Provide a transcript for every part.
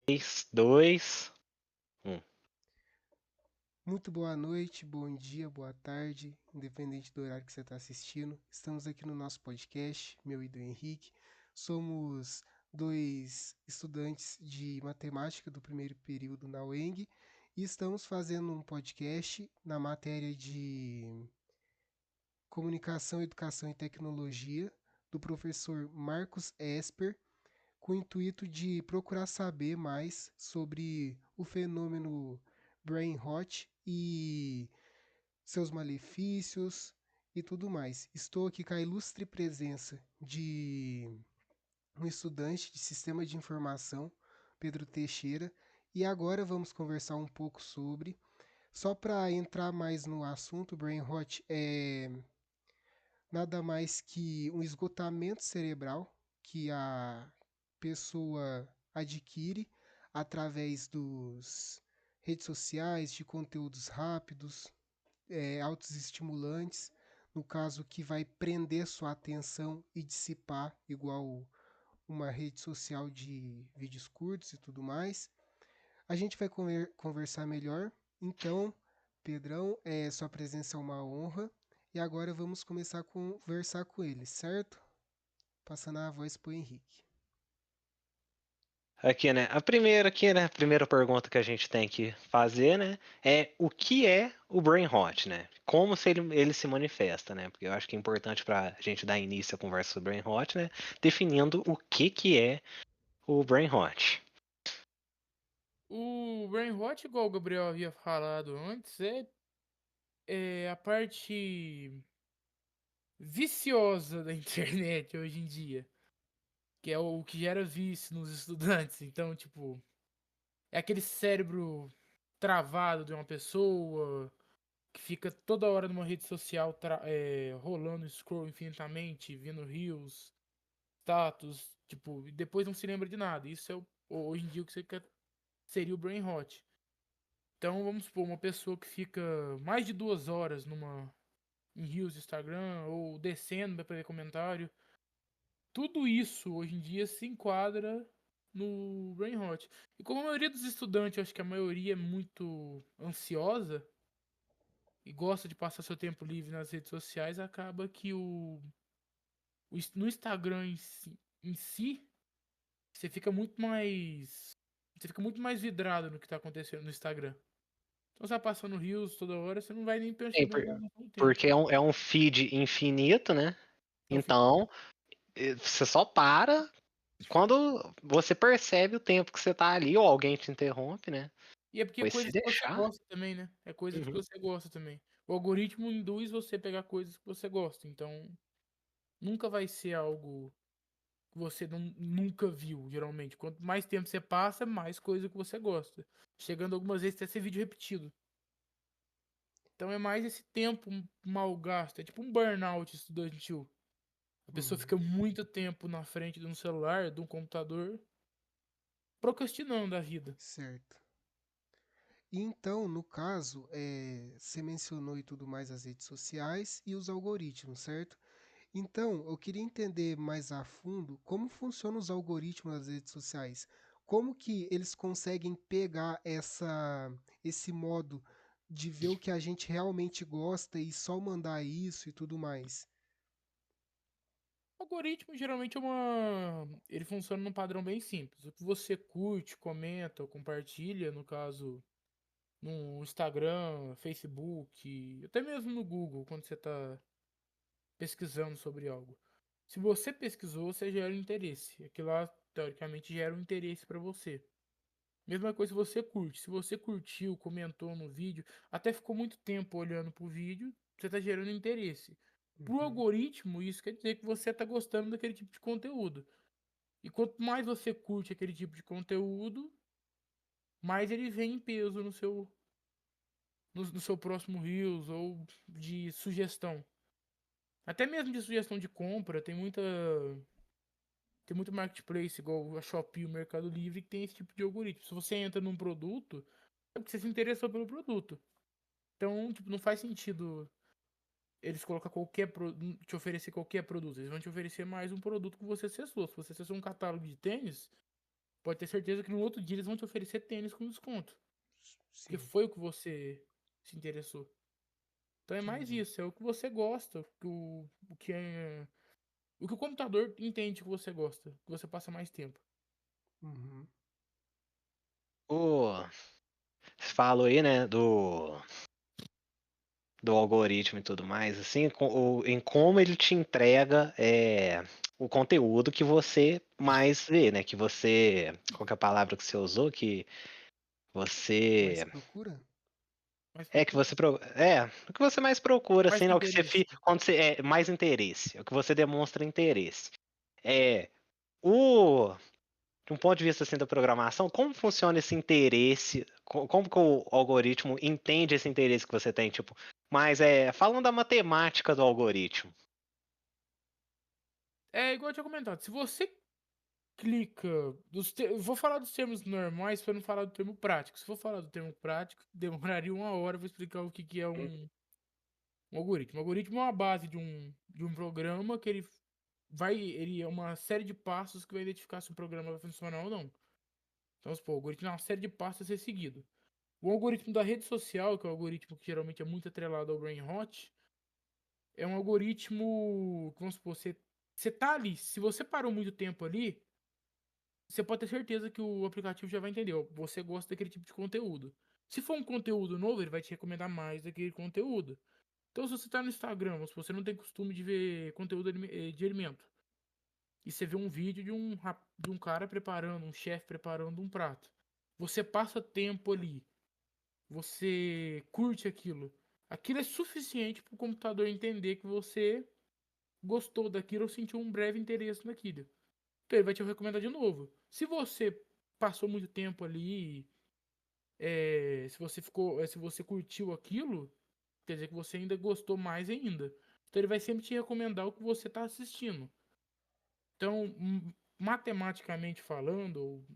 3, 2, 1. Muito boa noite, bom dia, boa tarde, independente do horário que você está assistindo. Estamos aqui no nosso podcast, meu e do Henrique. Somos dois estudantes de matemática do primeiro período na UENG e estamos fazendo um podcast na matéria de Comunicação, Educação e Tecnologia do professor Marcos Esper, com o intuito de procurar saber mais sobre o fenômeno brain rot e seus malefícios e tudo mais. Estou aqui com a ilustre presença de um estudante de Sistema de Informação, Pedro Teixeira, e agora vamos conversar um pouco sobre. Só para entrar mais no assunto, brain rot é nada mais que um esgotamento cerebral que a pessoa adquire através dos redes sociais, de conteúdos rápidos, autoestimulantes, no caso que vai prender sua atenção e dissipar, igual uma rede social de vídeos curtos e tudo mais. A gente vai conversar melhor. Então, Pedrão, sua presença é uma honra. E agora vamos começar a conversar com ele, certo? Passando a voz para o Henrique. Aqui, né? A primeira pergunta que a gente tem que fazer, né? É o que é o brain rot, né? Como se ele se manifesta, né? Porque eu acho que é importante para a gente dar início à conversa sobre brain rot, né? Definindo o que é o brain rot. O brain rot, igual o Gabriel havia falado antes, é a parte viciosa da internet hoje em dia, que é o que gera vício nos estudantes. Então, tipo, é aquele cérebro travado de uma pessoa que fica toda hora numa rede social rolando scroll infinitamente, vendo reels, status, tipo, e depois não se lembra de nada. Isso é hoje em dia o que seria o brain rot. Então, vamos supor, uma pessoa que fica mais de 2 horas em Reels do Instagram ou descendo para ver comentário. Tudo isso hoje em dia se enquadra no brain rot. E como a maioria dos estudantes, eu acho que a maioria é muito ansiosa e gosta de passar seu tempo livre nas redes sociais, acaba que no Instagram em si, você fica muito mais vidrado no que está acontecendo no Instagram. Então você vai passando Reels toda hora, você não vai nem Sim, percebendo nada no tempo. porque é um feed infinito, né? Então fica. Então, você só para quando você percebe o tempo que você tá ali ou alguém te interrompe, né? E é porque é Pois se coisas que você deixar. gosta também, né? É coisa que Uhum. você gosta também. O algoritmo induz você a pegar coisas que você gosta. Então, nunca vai ser algo que você nunca viu, geralmente. Quanto mais tempo você passa, mais coisa que você gosta. Chegando algumas vezes até ser vídeo repetido. Então é mais esse tempo mal gasto. É tipo um burnout estudantil. A pessoa Uhum. fica muito tempo na frente de um celular, de um computador, procrastinando a vida. Certo. E então, no caso, você mencionou e tudo mais as redes sociais e os algoritmos, certo? Então, eu queria entender mais a fundo como funcionam os algoritmos das redes sociais. Como que eles conseguem pegar esse modo de ver o que a gente realmente gosta e só mandar isso e tudo mais. O algoritmo geralmente ele funciona num padrão bem simples. O que você curte, comenta ou compartilha, no caso, no Instagram, Facebook, até mesmo no Google, quando você está pesquisando sobre algo. Se você pesquisou, você gera um interesse. Aquilo lá, teoricamente, gera um interesse para você. Mesma coisa se você curte. Se você curtiu, comentou no vídeo, até ficou muito tempo olhando pro vídeo, você está gerando interesse. Pro Uhum. algoritmo, isso quer dizer que você está gostando daquele tipo de conteúdo. E quanto mais você curte aquele tipo de conteúdo, mais ele vem em peso no seu próximo Reels ou de sugestão. Até mesmo de sugestão de compra, tem muito marketplace, igual a Shopee, o Mercado Livre, que tem esse tipo de algoritmo. Se você entra num produto, é porque você se interessou pelo produto. Então, tipo, não faz sentido eles colocar te oferecer qualquer produto. Eles vão te oferecer mais um produto que você acessou. Se você acessou um catálogo de tênis, pode ter certeza que no outro dia eles vão te oferecer tênis com desconto. Porque Sim, foi o que você se interessou. Então é mais entendi. isso, é o que você gosta, o que o computador entende que você gosta, que você passa mais tempo. Uhum. Ô, você falou aí, né, do algoritmo e tudo mais, assim, em como ele te entrega o conteúdo que você mais vê, né? Que você. Qual que é a palavra que você usou? Que Mas você. procura? Mas É que procura. você. O que você mais procura, Mais assim, que né? O que você. interesse. Quando você. É mais interesse. É o que você demonstra interesse. É. O. De um ponto de vista assim da programação, como funciona esse interesse? Como que o algoritmo entende esse interesse que você tem? Tipo, mas falando da matemática do algoritmo. É igual eu tinha comentado, se você clica. Eu vou falar dos termos normais para não falar do termo prático. Se for falar do termo prático, demoraria 1 hora para explicar o que, que é um algoritmo. Um algoritmo é uma base de um programa que ele é uma série de passos que vai identificar se o programa vai funcionar ou não. Então, vamos supor, o algoritmo é uma série de passos a ser seguido. O algoritmo da rede social, que é o algoritmo que geralmente é muito atrelado ao Brain Rot, é um algoritmo que, vamos supor, você tá ali, se você parou muito tempo ali, você pode ter certeza que o aplicativo já vai entender, ó, você gosta daquele tipo de conteúdo. Se for um conteúdo novo, ele vai te recomendar mais daquele conteúdo. Então, se você está no Instagram, se você não tem costume de ver conteúdo de alimento, e você vê um vídeo de um cara preparando, um chefe preparando um prato, você passa tempo ali, você curte aquilo. Aquilo é suficiente para o computador entender que você gostou daquilo ou sentiu um breve interesse naquilo. Então ele vai te recomendar de novo. Se você passou muito tempo ali, se você curtiu aquilo, quer dizer que você ainda gostou mais ainda. Então ele vai sempre te recomendar o que você está assistindo. Então, matematicamente falando, ou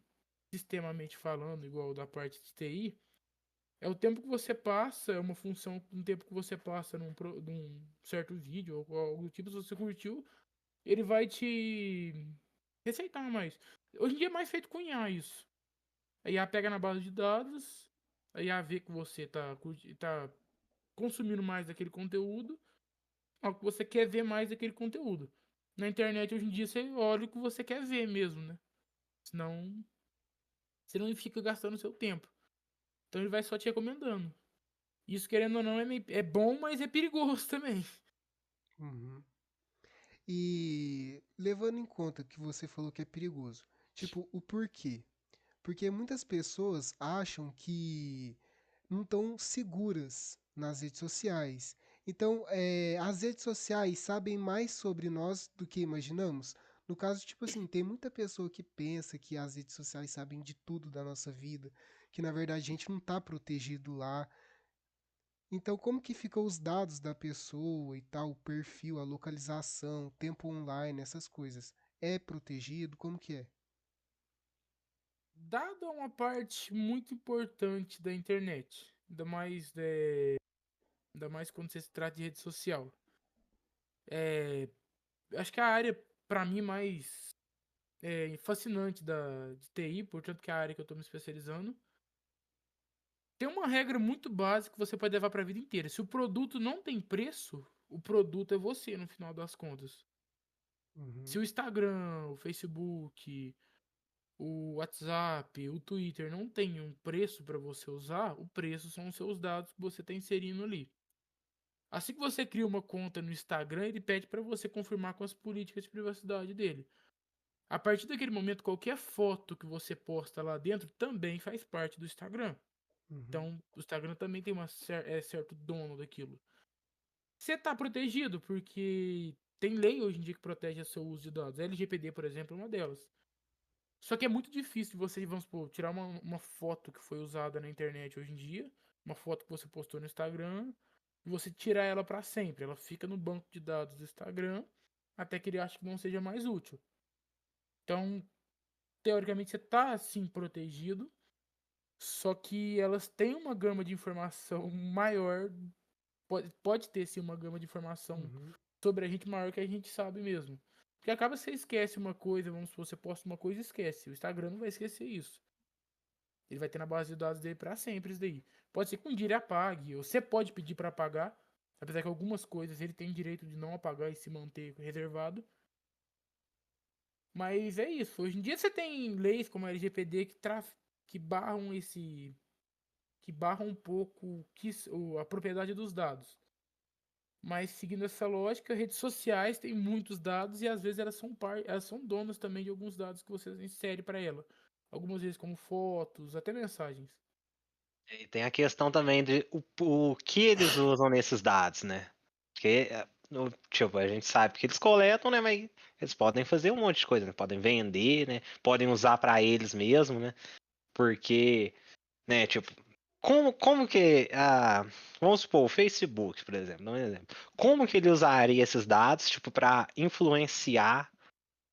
sistemamente falando, igual da parte de TI, é o tempo que você passa, é uma função do tempo que você passa num certo vídeo ou algo do tipo, se você curtiu, ele vai te receitar mais. Hoje em dia é mais feito com IA isso. A IA pega na base de dados, a IA vê que você tá consumindo mais daquele conteúdo, ou que você quer ver mais daquele conteúdo. Na internet hoje em dia você olha o que você quer ver mesmo, né? Senão você não fica gastando seu tempo. Então ele vai só te recomendando. Isso, querendo ou não, é bom, mas é perigoso também. Uhum. E levando em conta que você falou que é perigoso, tipo, o porquê? Porque muitas pessoas acham que não estão seguras nas redes sociais. Então, as redes sociais sabem mais sobre nós do que imaginamos. No caso, tipo assim, tem muita pessoa que pensa que as redes sociais sabem de tudo da nossa vida, que na verdade a gente não está protegido lá. Então, como que ficam os dados da pessoa e tal, o perfil, a localização, o tempo online, essas coisas? É protegido? Como que é? Dado é uma parte muito importante da internet, ainda mais quando você se trata de rede social. Acho que a área, para mim, mais fascinante de TI, portanto que é a área que eu estou me especializando, tem uma regra muito básica que você pode levar para a vida inteira. Se o produto não tem preço, o produto é você, no final das contas. Se Uhum, o Instagram, o Facebook, o WhatsApp, o Twitter não tem um preço para você usar, o preço são os seus dados que você está inserindo ali. Assim que você cria uma conta no Instagram, ele pede para você confirmar com as políticas de privacidade dele. A partir daquele momento, qualquer foto que você posta lá dentro também faz parte do Instagram. uhum, Então, o Instagram também tem certo dono daquilo. Você está protegido porque tem lei hoje em dia que protege o seu uso de dados. A LGPD, por exemplo, é uma delas. Só que é muito difícil você, vamos supor, tirar uma foto que foi usada na internet hoje em dia, uma foto que você postou no Instagram, e você tirar ela para sempre. Ela fica no banco de dados do Instagram até que ele ache que não seja mais útil. Então, teoricamente, você está assim protegido, só que elas têm uma gama de informação maior, pode ter sim uma gama de informação uhum. sobre a gente maior que a gente sabe mesmo. Porque acaba que você esquece uma coisa, vamos supor, você posta uma coisa e esquece. O Instagram não vai esquecer isso. Ele vai ter na base de dados dele pra sempre isso daí. Pode ser que um dia ele apague, ou você pode pedir pra apagar, apesar que algumas coisas ele tem direito de não apagar e se manter reservado. Mas é isso. Hoje em dia você tem leis como a LGPD que barram esse. Que barram um pouco a propriedade dos dados. Mas seguindo essa lógica, redes sociais têm muitos dados e às vezes elas são donas também de alguns dados que você insere para ela. Algumas vezes como fotos, até mensagens. E tem a questão também de o que eles usam nesses dados, né? Porque, tipo, a gente sabe que eles coletam, né? Mas eles podem fazer um monte de coisa, né? Podem vender, né? Podem usar para eles mesmo, né? Porque, né, tipo, como que vamos supor, o Facebook, por exemplo, dá um exemplo. Como que ele usaria esses dados, tipo, para influenciar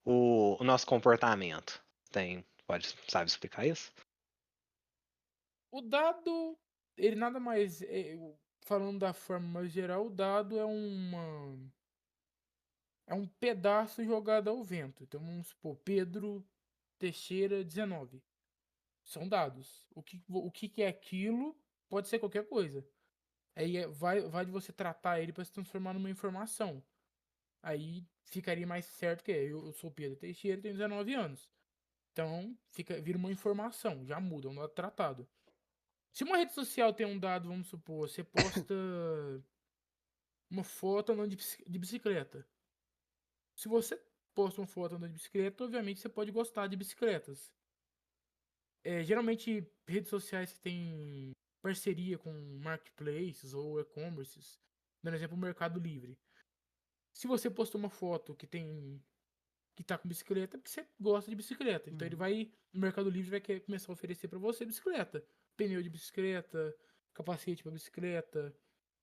o nosso comportamento? Sabe explicar isso? O dado, ele nada mais. Falando da forma mais geral, o dado é um pedaço jogado ao vento. Então vamos supor, Pedro Teixeira 19. São dados. O que é aquilo pode ser qualquer coisa. Aí vai de você tratar ele para se transformar numa informação. Aí ficaria mais certo que eu sou Pedro Teixeira, tenho 19 anos. Então vira uma informação, já muda, é um dado tratado. Se uma rede social tem um dado, vamos supor, você posta uma foto andando de bicicleta. Se você posta uma foto andando de bicicleta, obviamente você pode gostar de bicicletas. Geralmente, redes sociais que têm parceria com marketplaces ou e-commerces, dando exemplo, o Mercado Livre. Se você postou uma foto que tá com bicicleta, é porque você gosta de bicicleta. Então ele vai, no Mercado Livre, vai começar a oferecer para você bicicleta. Pneu de bicicleta, capacete para bicicleta,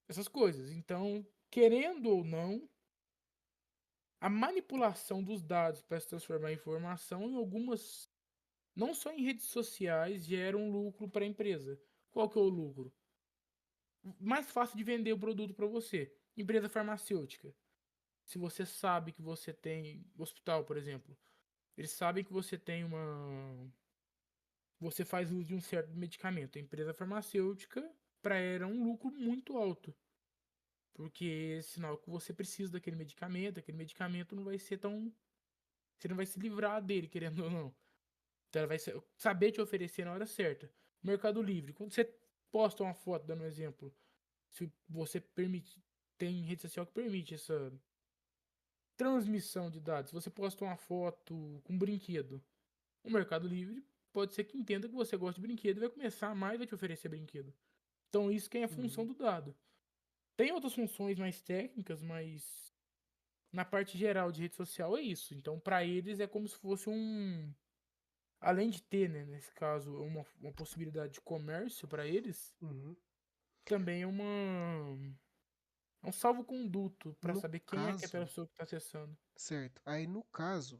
essas coisas. Então, querendo ou não, a manipulação dos dados para se transformar em informação em algumas, não só em redes sociais, gera um lucro para a empresa. Qual que é o lucro? Mais fácil de vender o produto para você. Empresa farmacêutica. Se você sabe que você tem hospital, por exemplo, eles sabem que você tem você faz uso de um certo medicamento. A empresa farmacêutica, para ela, é um lucro muito alto. Porque é sinal que você precisa daquele medicamento, aquele medicamento não vai ser tão. Você não vai se livrar dele, querendo ou não. Então ela vai saber te oferecer na hora certa. Mercado Livre, quando você posta uma foto, dando um exemplo, se você permite. Tem rede social que permite essa transmissão de dados. Se você posta uma foto com um brinquedo, o Mercado Livre pode ser que entenda que você gosta de brinquedo e vai começar mais a te oferecer brinquedo. Então isso que é a função do dado. Tem outras funções mais técnicas, mas na parte geral de rede social é isso. Então para eles é como se fosse além de ter, né, nesse caso, uma possibilidade de comércio para eles, Uhum. também é um salvo-conduto para No saber quem é que é a caso, pessoa que está acessando. certo. Aí no caso,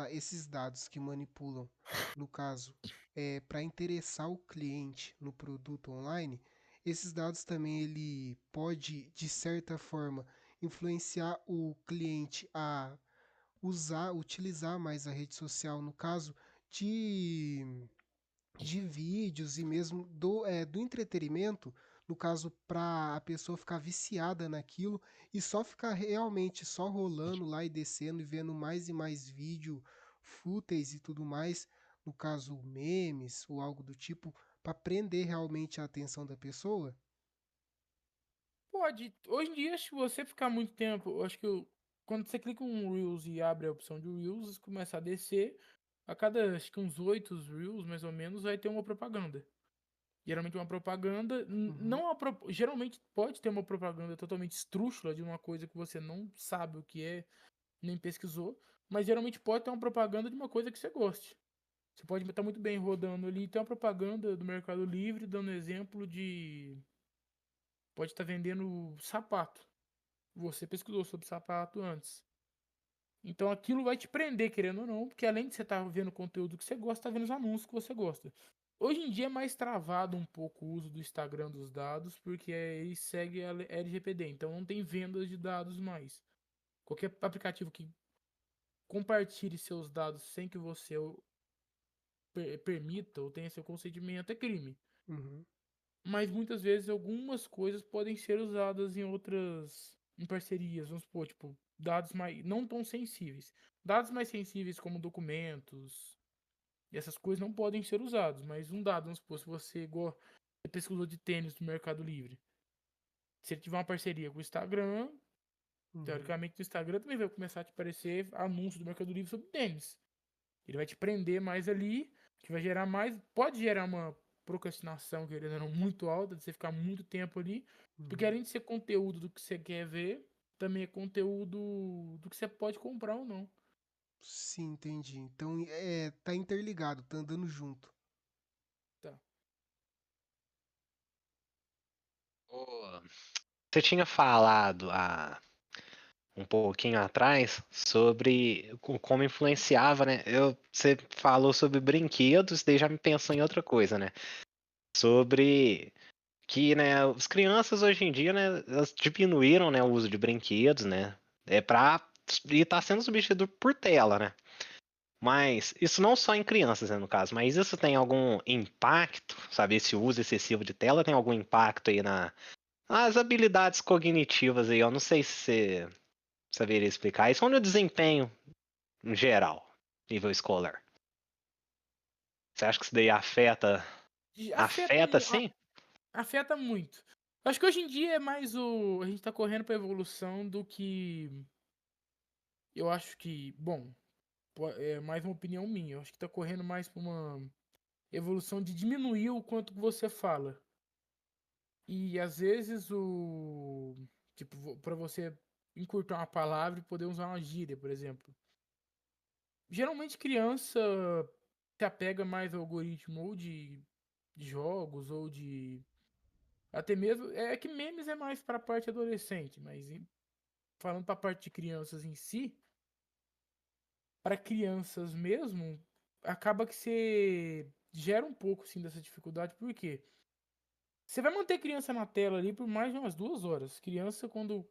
esses dados que manipulam, no caso, para interessar o cliente no produto online, esses dados também ele pode, de certa forma, influenciar o cliente a utilizar mais a rede social, no caso de vídeos e mesmo do entretenimento, no caso, para a pessoa ficar viciada naquilo e só ficar realmente só rolando lá e descendo e vendo mais e mais vídeo fúteis e tudo mais, no caso, memes ou algo do tipo, para prender realmente a atenção da pessoa? Pode. Hoje em dia, se você ficar muito tempo, eu acho que quando você clica um Reels e abre a opção de Reels, começa a descer, a cada acho que uns 8 Reels, mais ou menos, vai ter uma propaganda. Geralmente uma propaganda, Uhum, não geralmente pode ter uma propaganda totalmente esdrúxula de uma coisa que você não sabe o que é, nem pesquisou, mas geralmente pode ter uma propaganda de uma coisa que você goste. Você pode estar muito bem rodando ali, tem uma propaganda do Mercado Livre dando exemplo de pode estar vendendo sapato. Você pesquisou sobre sapato antes. Então aquilo vai te prender, querendo ou não, porque além de você estar vendo conteúdo que você gosta, tá vendo os anúncios que você gosta. Hoje em dia é mais travado um pouco o uso do Instagram dos dados, porque ele segue a LGPD, então não tem vendas de dados mais. Qualquer aplicativo que compartilhe seus dados sem que você permita ou tenha seu consentimento, é crime. Uhum. Mas muitas vezes algumas coisas podem ser usadas em parcerias, vamos supor, tipo, dados mais não tão sensíveis. Dados mais sensíveis como documentos e essas coisas não podem ser usados, mas um dado, vamos supor, se você pesquisou de tênis no Mercado Livre, se ele tiver uma parceria com o Instagram, Uhum. teoricamente o Instagram também vai começar a te aparecer anúncios do Mercado Livre sobre tênis. Ele vai te prender mais ali, que vai gerar mais. Pode gerar uma procrastinação, querendo ou não, muito alta, de você ficar muito tempo ali. Porque Uhum. além de ser conteúdo do que você quer ver, também é conteúdo do que você pode comprar ou não. Sim, entendi. Então, tá interligado, tá andando junto. Tá. Ô, você tinha falado um pouquinho atrás sobre como influenciava, né? Você falou sobre brinquedos, daí já me pensou em outra coisa, né? Sobre que, né, as crianças hoje em dia, né, elas diminuíram, né, o uso de brinquedos, né? E tá sendo substituído por tela, né? Mas isso não só em crianças, né, no caso, mas isso tem algum impacto, sabe? Esse uso excessivo de tela tem algum impacto aí nas habilidades cognitivas aí? Eu não sei se você saberia explicar isso, ou no desempenho em geral, nível escolar. Você acha que isso daí afeta, E afeta sim? afeta muito. Acho que hoje em dia é mais o. A gente tá correndo pra evolução do que. Eu acho que. Bom, é mais uma opinião minha. Eu acho que tá correndo mais pra uma evolução de diminuir o quanto que você fala. E às vezes o. Tipo, pra você encurtar uma palavra e poder usar uma gíria, por exemplo. Geralmente criança se apega mais ao algoritmo ou de jogos ou de. Até mesmo. É que memes é mais pra parte adolescente, mas falando pra parte de crianças em si, pra crianças mesmo, acaba que você gera um pouco assim dessa dificuldade, por quê? Você vai manter criança na tela ali por mais de umas 2 horas. Criança, quando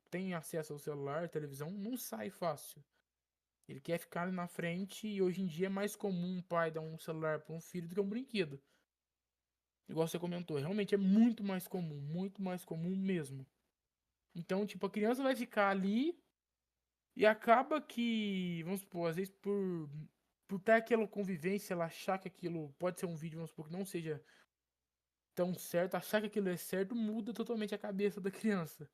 tem acesso ao celular, televisão, não sai fácil. Ele quer ficar ali na frente e hoje em dia é mais comum um pai dar um celular para um filho do que um brinquedo. Igual você comentou, realmente é muito mais comum mesmo. Então, tipo, a criança vai ficar ali e acaba que, vamos supor, às vezes por ter aquela convivência, ela achar que aquilo pode ser um vídeo, vamos supor, que não seja tão certo, achar que aquilo é certo muda totalmente a cabeça da criança.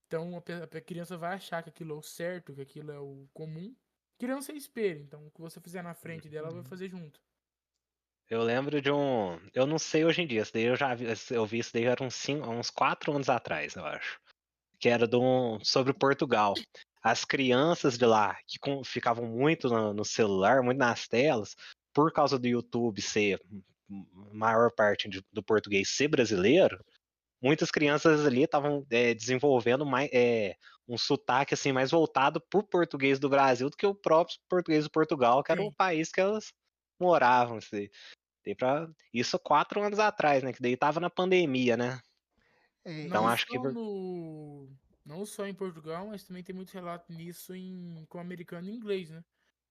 Então a criança vai achar que aquilo é o certo, que aquilo é o comum. Criança é espelho, então o que você fizer na frente dela, ela vai Uhum. fazer junto. Eu lembro de um. Eu não sei hoje em dia, isso daí eu já vi, eu vi isso daí era uns 4 anos atrás, eu acho. Que era sobre Portugal. As crianças de lá que ficavam muito no celular, muito nas telas, por causa do YouTube ser maior parte do português ser brasileiro, muitas crianças ali estavam desenvolvendo um sotaque assim mais voltado para o português do Brasil do que o próprio português do Portugal, que era o Sim. país que elas moravam. Assim. Isso 4 anos atrás, né? Que daí tava na pandemia, né? É, Então Não acho que só no. Não só em Portugal, mas também tem muito relato nisso com americano e inglês, né?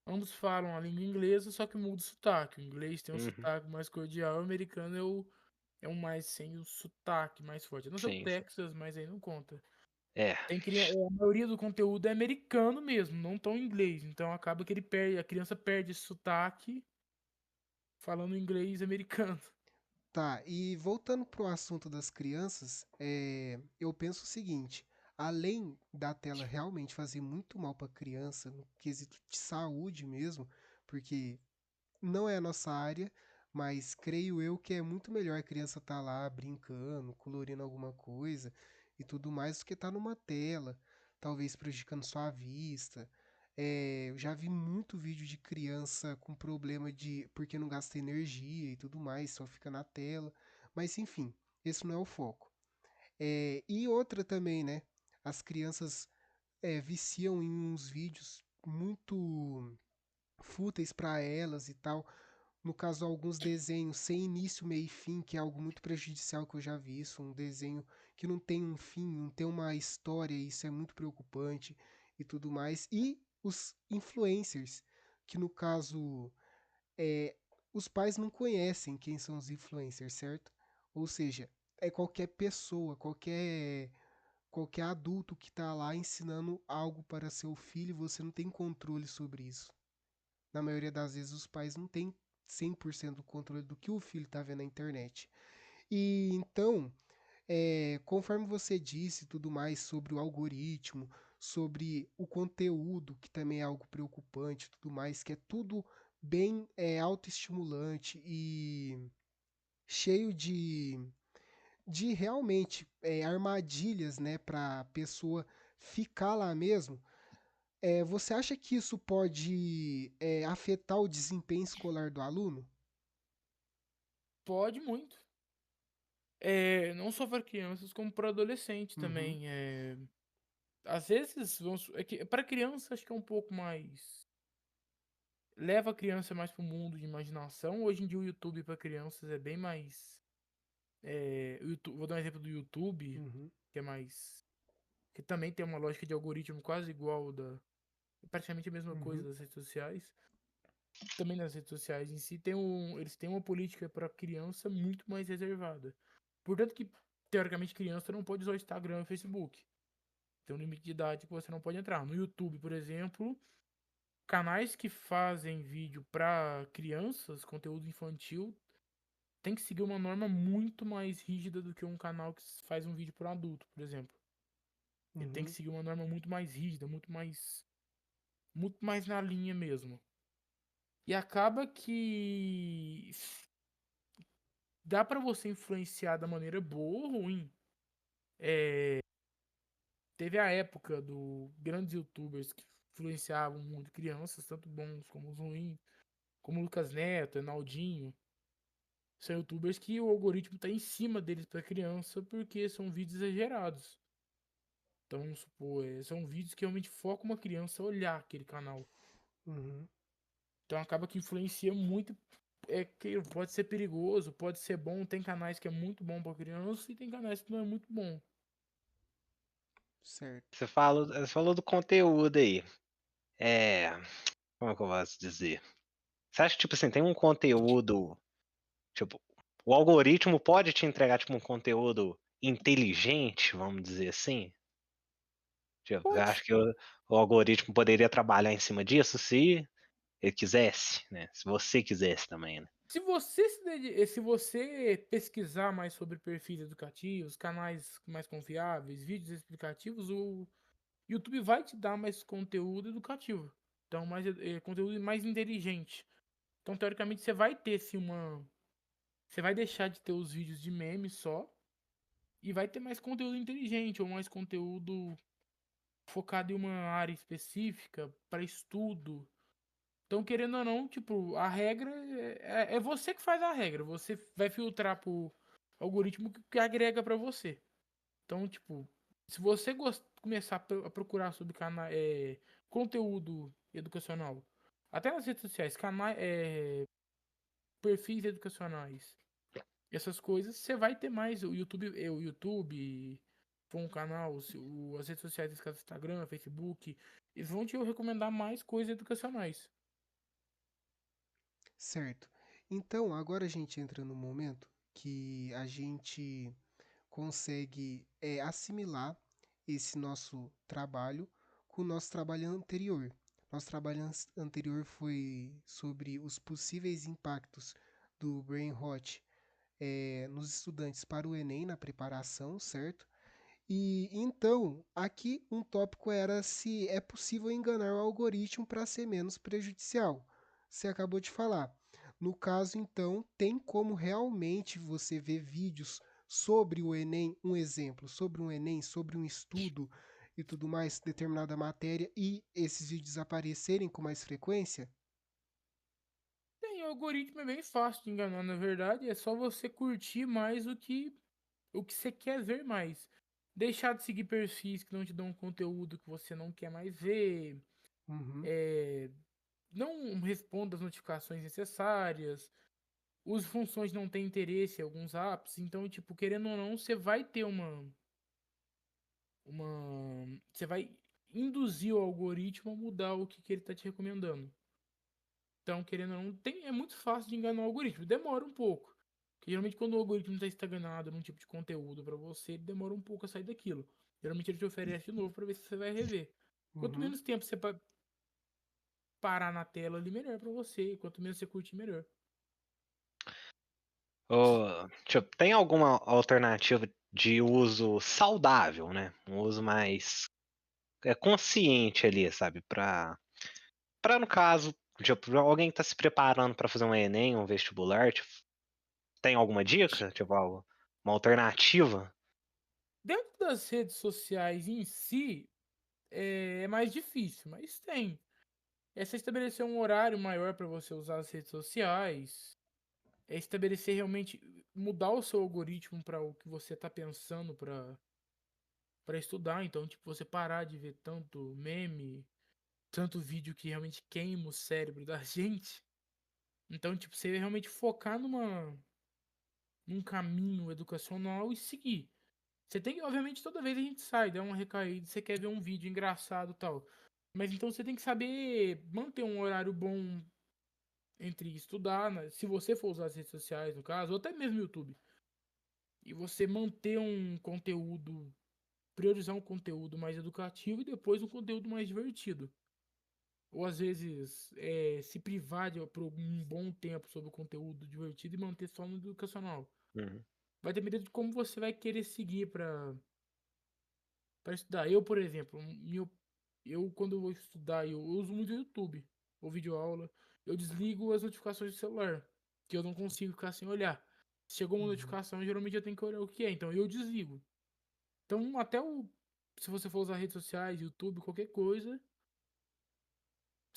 Ambos falam a língua inglesa, só que muda o sotaque. O inglês tem um Uhum, sotaque mais cordial, o americano é um mais sem o sotaque mais forte. A não ser o sim, sim. Texas, mas aí não conta. É, A maioria do conteúdo é americano mesmo, não tão inglês. Então acaba que a criança perde esse sotaque falando inglês americano. tá. E voltando pro assunto das crianças, eu penso o seguinte: além da tela realmente fazer muito mal para criança, no quesito de saúde mesmo, porque não é a nossa área, mas creio eu que é muito melhor a criança estar lá brincando, colorindo alguma coisa e tudo mais, do que estar numa tela, talvez prejudicando sua vista. Eu já vi muito vídeo de criança com problema de porque não gasta energia e tudo mais, só fica na tela. Mas enfim, esse não é o foco. E outra também, né? As crianças viciam em uns vídeos muito fúteis para elas e tal. No caso, alguns desenhos sem início, meio e fim, que é algo muito prejudicial que eu já vi isso. Um desenho que não tem um fim, não tem uma história, e isso é muito preocupante e tudo mais. E os influencers, que no caso é, os pais não conhecem quem são os influencers, certo? Ou seja, é qualquer pessoa, qualquer adulto que está lá ensinando algo para seu filho, você não tem controle sobre isso. Na maioria das vezes os pais não têm 100% do controle do que o filho está vendo na internet. E então, conforme você disse tudo mais sobre o algoritmo, sobre o conteúdo, que também é algo preocupante, tudo mais, que é tudo bem autoestimulante e cheio de realmente armadilhas, né, para a pessoa ficar lá mesmo. Você acha que isso pode afetar o desempenho escolar do aluno? Pode muito. Não só para crianças, como para adolescente Uhum, também. Às vezes, para criança, acho que é um pouco mais. Leva a criança mais pro mundo de imaginação. Hoje em dia, o YouTube para crianças é bem mais. Vou dar um exemplo do YouTube, uhum, que é mais. Que também tem uma lógica de algoritmo quase igual praticamente a mesma coisa uhum, das redes sociais. Também nas redes sociais em si, eles têm uma política para criança muito mais reservada. Portanto que, teoricamente, criança não pode usar o Instagram e o Facebook. Tem um limite de idade que você não pode entrar. No YouTube, por exemplo, canais que fazem vídeo para crianças, conteúdo infantil, tem que seguir uma norma muito mais rígida do que um canal que faz um vídeo para adulto, por exemplo. Ele tem que uhum. seguir uma norma muito mais rígida, muito mais na linha mesmo. E acaba que dá pra você influenciar da maneira boa ou ruim. Teve a época do grandes youtubers que influenciavam muito crianças, tanto bons como os ruins, como o Lucas Neto, Enaldinho. São youtubers que o algoritmo tá em cima deles pra criança porque são vídeos exagerados. Então, vamos supor, são vídeos que realmente focam uma criança a olhar aquele canal. Uhum. Então acaba que influencia muito. Que pode ser perigoso, pode ser bom. Tem canais que é muito bom pra criança e tem canais que não é muito bom. Certo. Você falou do conteúdo aí. É, como é que eu posso dizer? Você acha que, tipo assim, tem um conteúdo, tipo, o algoritmo pode te entregar, tipo, um conteúdo inteligente, vamos dizer assim? Tipo, eu Pode. acho que o algoritmo poderia trabalhar em cima disso se ele quisesse, né? Se você quisesse também, né? Se você pesquisar mais sobre perfis educativos, canais mais confiáveis, vídeos explicativos, o YouTube vai te dar mais conteúdo educativo. Então, conteúdo mais inteligente. Então, teoricamente, você vai ter sim uma. Você vai deixar de ter os vídeos de meme só e vai ter mais conteúdo inteligente ou mais conteúdo focado em uma área específica para estudo. Então, querendo ou não, tipo, a regra é você que faz a regra. Você vai filtrar pro algoritmo que agrega para você. Então, tipo, se você começar a procurar sobre conteúdo educacional, até nas redes sociais, perfis educacionais, essas coisas, você vai ter mais. O YouTube for um canal, as redes sociais, esse caso, Instagram, Facebook, eles vão te recomendar mais coisas educacionais. Certo. Então, agora a gente entra no momento que a gente consegue assimilar esse nosso trabalho com o nosso trabalho anterior. Nosso trabalho anterior foi sobre os possíveis impactos do Brain Rot nos estudantes para o Enem na preparação, certo? E então, aqui um tópico era se é possível enganar o algoritmo para ser menos prejudicial. Você acabou de falar. No caso, então, tem como realmente você ver vídeos sobre o Enem, um exemplo, sobre um Enem, sobre um estudo e tudo mais, determinada matéria, e esses vídeos aparecerem com mais frequência? Tem, o algoritmo é bem fácil de enganar, na verdade. É só você curtir mais o que você quer ver mais. Deixar de seguir perfis que não te dão conteúdo que você não quer mais ver. Uhum, É, não responda as notificações necessárias. Use funções que não têm interesse em alguns apps. Então, tipo, querendo ou não, você vai ter uma. Você vai induzir o algoritmo a mudar o que ele tá te recomendando. Então, querendo ou não, é muito fácil de enganar o algoritmo. Demora um pouco. Porque geralmente quando o algoritmo está estagnado num tipo de conteúdo para você, ele demora um pouco a sair daquilo. Geralmente ele te oferece de novo para ver se você vai rever. Quanto Uhum. menos tempo você parar na tela ali, melhor para você. Quanto menos você curtir, melhor. Tipo, tem alguma alternativa de uso saudável, né? Um uso mais consciente ali, sabe? Pra no caso, tipo, alguém que tá se preparando para fazer um Enem, um vestibular, tipo, tem alguma dica? Tipo, uma alternativa? Dentro das redes sociais em si, é mais difícil, mas tem. É você estabelecer um horário maior para você usar as redes sociais. É estabelecer realmente, mudar o seu algoritmo para o que você tá pensando para estudar. Então, tipo, você parar de ver tanto meme, tanto vídeo que realmente queima o cérebro da gente. Então, tipo, você realmente focar num caminho educacional e seguir. Você tem que, obviamente, toda vez a gente sai, dá uma recaída, você quer ver um vídeo engraçado e tal. Mas então você tem que saber manter um horário bom entre estudar, né? Se você for usar as redes sociais, no caso, ou até mesmo o YouTube. E você manter um conteúdo, priorizar um conteúdo mais educativo e depois um conteúdo mais divertido. Ou às vezes se privar por um bom tempo sobre o conteúdo divertido e manter só no educacional. Uhum. Vai depender de como você vai querer seguir para estudar. Eu, por exemplo, eu quando eu vou estudar, eu uso muito o YouTube ou videoaula. Eu desligo as notificações do celular, que eu não consigo ficar sem olhar. Se chegou uma Uhum. notificação, geralmente eu tenho que olhar o que é, então eu desligo. Então, se você for usar redes sociais, YouTube, qualquer coisa,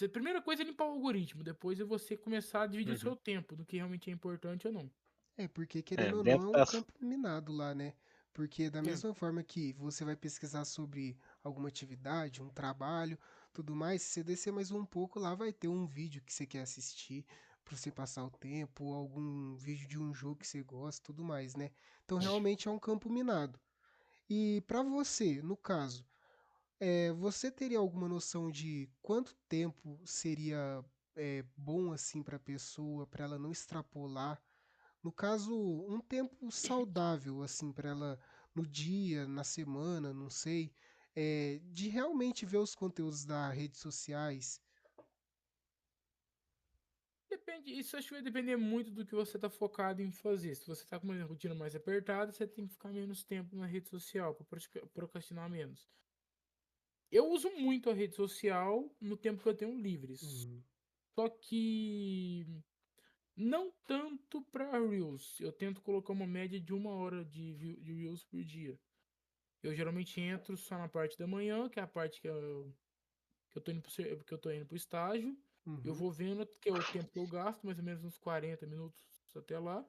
a primeira coisa é limpar o algoritmo, depois é você começar a dividir o Uhum. seu tempo do que realmente é importante ou não. É, porque querendo ou não, Dentro é um das. campo minado lá, né? Porque da É, mesma forma que você vai pesquisar sobre alguma atividade, um trabalho, tudo mais, se você descer mais um pouco, lá vai ter um vídeo que você quer assistir para você passar o tempo, ou algum vídeo de um jogo que você gosta, tudo mais, né? Então realmente é um campo minado. E para você, no caso, você teria alguma noção de quanto tempo seria bom assim para a pessoa, para ela não extrapolar? No caso, um tempo saudável, assim, para ela no dia, na semana, não sei, de realmente ver os conteúdos das redes sociais. depende, isso acho que vai depender muito do que você está focado em fazer. Se você está com uma rotina mais apertada, você tem que ficar menos tempo na rede social para procrastinar menos. Eu uso muito a rede social no tempo que eu tenho livres. Uhum, Só que não tanto para Reels. Eu tento colocar uma média de 1 hora de Reels por dia. Eu geralmente entro só na parte da manhã, que é a parte que eu tô indo que eu tô indo pro estágio. Eu uhum. vou vendo que é o tempo que eu gasto, mais ou menos uns 40 minutos até lá.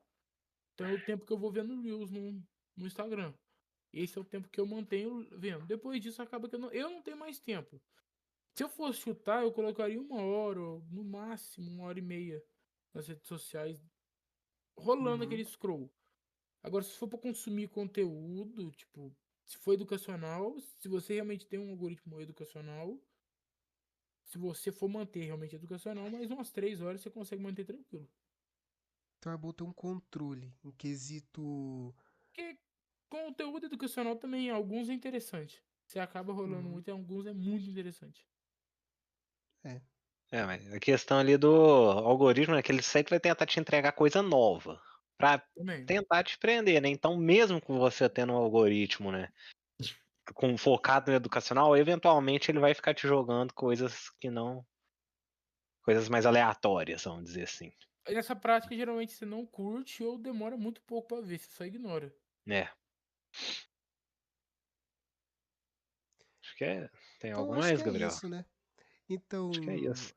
Então é o tempo que eu vou vendo Reels no Instagram. Esse é o tempo que eu mantenho vendo. Depois disso acaba que eu não tenho mais tempo. Se eu fosse chutar, eu colocaria 1 hora, ou no máximo 1 hora e meia nas redes sociais, rolando Uhum. aquele scroll. Agora, se for para consumir conteúdo, tipo, se for educacional, se você realmente tem um algoritmo educacional, se você for manter realmente educacional, mais umas 3 horas você consegue manter tranquilo. Então é bom ter um controle em quesito. Porque conteúdo educacional também, alguns é interessante. Você acaba rolando Uhum. muito, e alguns é muito interessante. É. Mas a questão ali do algoritmo é que ele sempre vai tentar te entregar coisa nova. Pra Também. tentar te prender, né? Então, mesmo com você tendo um algoritmo, né? Focado no educacional, eventualmente ele vai ficar te jogando coisas que não. Coisas mais aleatórias, vamos dizer assim. Nessa prática, geralmente você não curte ou demora muito pouco pra ver, você só ignora. É. Acho que é. Tem Então algo acho que mais, é Gabriel? isso, né? Acho que é Então, isso.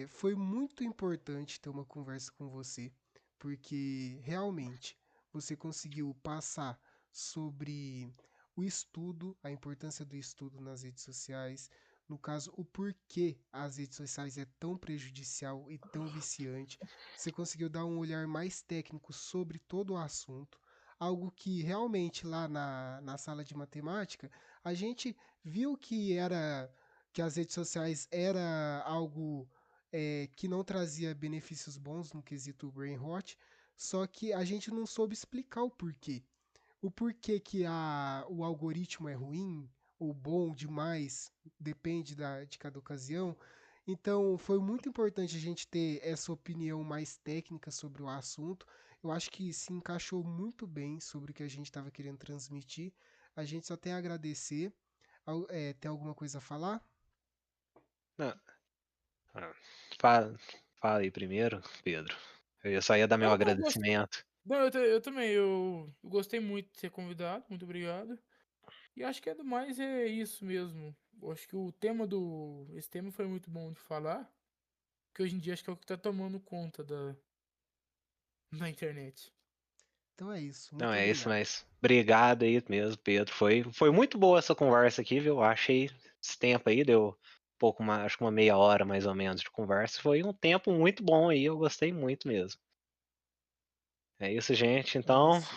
foi muito importante ter uma conversa com você, porque realmente você conseguiu passar sobre o estudo, a importância do estudo nas redes sociais, no caso, o porquê as redes sociais é tão prejudicial e tão viciante. Você conseguiu dar um olhar mais técnico sobre todo o assunto, algo que realmente lá na sala de matemática a gente viu que era que as redes sociais era algo que não trazia benefícios bons no quesito brain rot, só que a gente não soube explicar o porquê. O porquê que o algoritmo é ruim ou bom demais, depende de cada ocasião. Então, foi muito importante a gente ter essa opinião mais técnica sobre o assunto. Eu acho que se encaixou muito bem sobre o que a gente estava querendo transmitir. A gente só tem a agradecer. Tem alguma coisa a falar? Não, ah, fala, fala aí primeiro, Pedro. Eu só ia dar meu Não, não, eu gostei. agradecimento. Não, eu também, eu gostei muito de ser convidado, muito obrigado. E acho que é do mais é isso mesmo. Eu acho que esse tema foi muito bom de falar, que hoje em dia acho que é o que tá tomando conta da internet. Então é isso. Não, Muito é isso, obrigado. mas obrigado aí mesmo, Pedro. Foi muito boa essa conversa aqui, viu? Eu achei esse tempo aí, deu um pouco mais, acho que uma meia hora mais ou menos de conversa. Foi um tempo muito bom aí, eu gostei muito mesmo. É isso, gente. É Então, isso.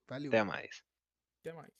Valeu. até mais. Até mais.